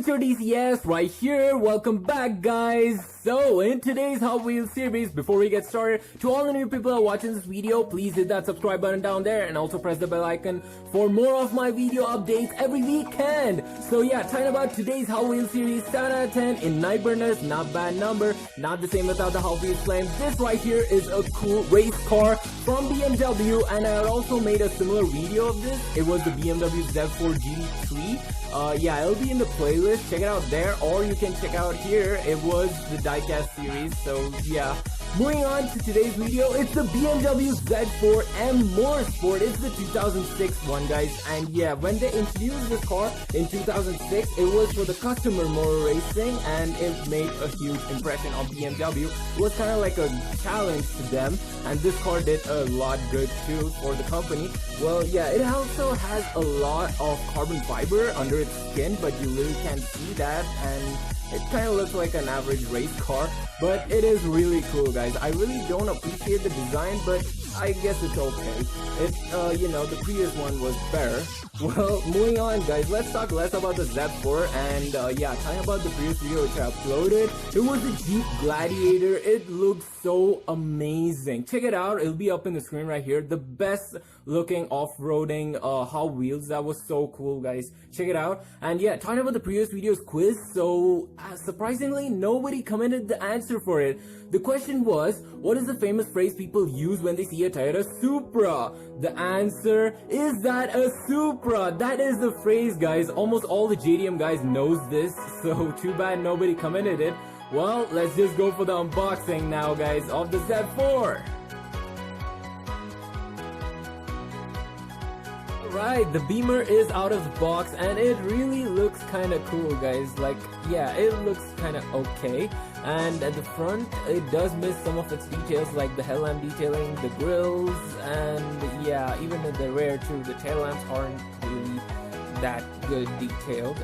it's your DCS right here. Welcome back, guys. So in today's Hot Wheels series, before we get started, to all the new people who are watching this video, please hit that subscribe button down there and also press the bell icon for more of my video updates every weekend. So yeah, talking about today's Hot Wheels series, 7 out of 10 in Nightburners, not bad number, not the same without the Hot Wheels flame. This right here is a cool race car from BMW, and I also made a similar video of this. It was the BMW Z4 GT3. Yeah, it'll be in the playlist, check it out there, or you can check out here. It was the diecast series. So yeah, moving on to today's video, it's the BMW Z4 M Motorsport. It's the 2006 one, guys, and yeah, when they introduced this car in 2006, it was for the customer motor racing, and it made a huge impression on BMW. It was kind of like a challenge to them, and this car did a lot good too for the company. Well, yeah, it also has a lot of carbon fiber under its skin, but you really can't see that, and it kind of looks like an average race car, but it is really cool, guys. I really don't appreciate the design, but I guess it's okay. It's, you know, the previous one was better. Well, moving on, guys, let's talk less about the Z4, and yeah, talking about the previous video which I uploaded. It was the Jeep Gladiator. It looked so amazing. Check it out, it'll be up in the screen right here. The best looking off-roading Hot Wheels. That was so cool, guys. Check it out. And yeah, talking about the previous video's quiz, so surprisingly, nobody commented the answer for it. The question was, what is the famous phrase people use when they see a Toyota Supra? The answer is that a Supra. That is the phrase, guys. Almost all the JDM guys knows this, so too bad nobody commented it. Well, let's just go for the unboxing now, guys, of the Z4. Right, the Beamer is out of the box, and it really looks kind of cool, guys. Like, yeah, it looks kind of okay. And at the front, it does miss some of its details, like the headlamp detailing, the grills, and yeah, even in the rear too, the tail lamps aren't really that good detailed,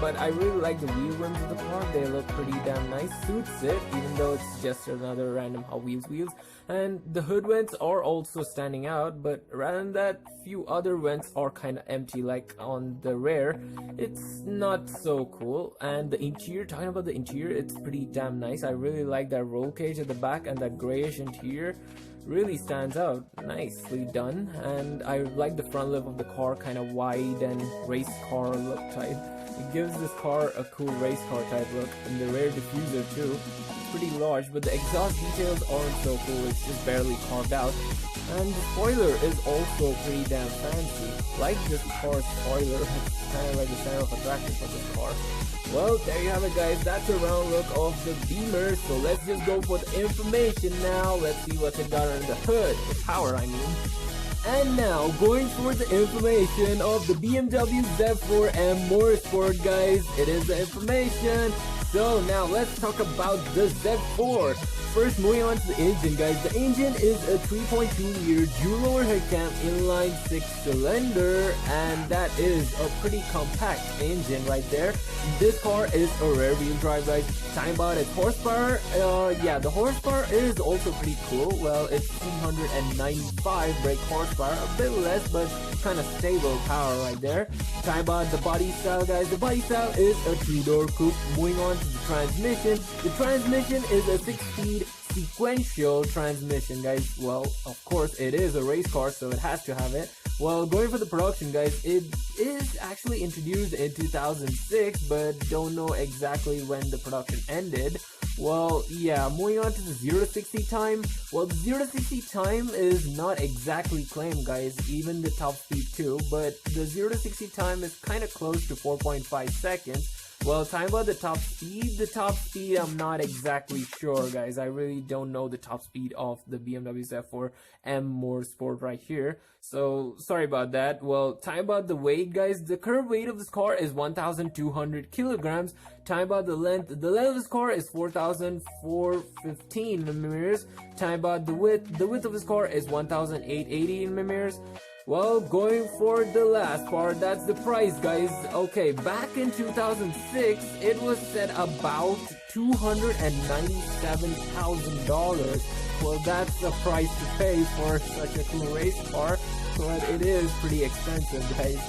but I really like the wheel rims of the car. They look pretty damn nice, suits it, even though it's just another random Hot Wheels wheels. And the hood vents are also standing out, but rather than that, few other vents are kind of empty, like on the rear. It's not so cool. And the interior, talking about the interior, it's pretty damn nice. I really like that roll cage at the back, and that grayish interior really stands out. Nicely done. And I like the front lip of the car, kind of wide and race car look type. It gives this car a cool race car type look. And the rear diffuser too, it's pretty large, but the exhaust details aren't so cool. It's just barely carved out. And the spoiler is also pretty damn fancy. Like this car's spoiler, it's kind of like the center of attraction for this car. Well, there you have it, guys. That's a round look of the Beamer. So let's just go for the information now. Let's see what's it got under the hood. The power, I mean. And now, going for the information of the BMW Z4 M Motorsport, guys. It is the information. So now let's talk about the Z4. First, moving on to the engine, guys. The engine is a 3.2 liter dual overhead cam inline 6-cylinder, and that is a pretty compact engine right there. This car is a rear wheel drive, guys. Talking about its horsepower, yeah, the horsepower is also pretty cool. Well, it's 395 brake horsepower, a bit less, but kind of stable power right there. Talking about the body style, guys. The body style is a 2-door coupe. Moving on to the transmission. The transmission is a 6-speed sequential transmission, guys. Well, of course, it is a race car, so it has to have it. Well, going for the production, guys, it is actually introduced in 2006, but don't know exactly when the production ended. Well, yeah, moving on to the 0 to 60 time. Well, the 0 to 60 time is not exactly claimed, guys, even the top speed too, but the 0 to 60 time is kind of close to 4.5 seconds. Well, talking about the top speed, I'm not exactly sure, guys. I really don't know the top speed of the BMW Z4 M Motorsport right here. So, sorry about that. Well, talking about the weight, guys, the current weight of this car is 1,200 kilograms. Talking about the length of this car is 4,415 millimeters. Talking about the width of this car is 1,880 millimeters. Well, going for the last part, that's the price, guys. Okay, back in 2006, it was set about $297,000. Well, that's the price to pay for such a cool race car, but it is pretty expensive, guys.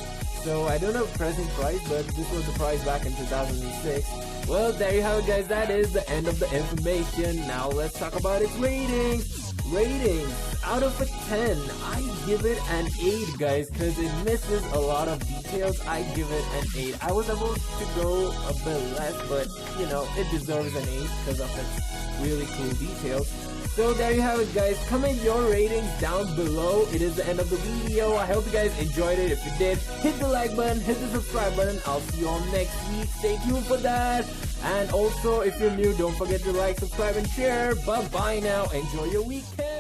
So I don't know present price, but this was the price back in 2006. Well, there you have it, guys. That is the end of the information. Now let's talk about its ratings. Ratings out of a 10, I give it an 8, guys, because it misses a lot of details. I give it an 8. I was about to go a bit less, but you know, it deserves an 8 because of its really cool details. So there you have it, guys. Comment your ratings down below. It is the end of the video. I hope you guys enjoyed it. If you did, hit the like button, hit the subscribe button. I'll see you all next week. Stay tuned for that. And also, if you're new, don't forget to like, subscribe, and share. Bye-bye now. Enjoy your weekend.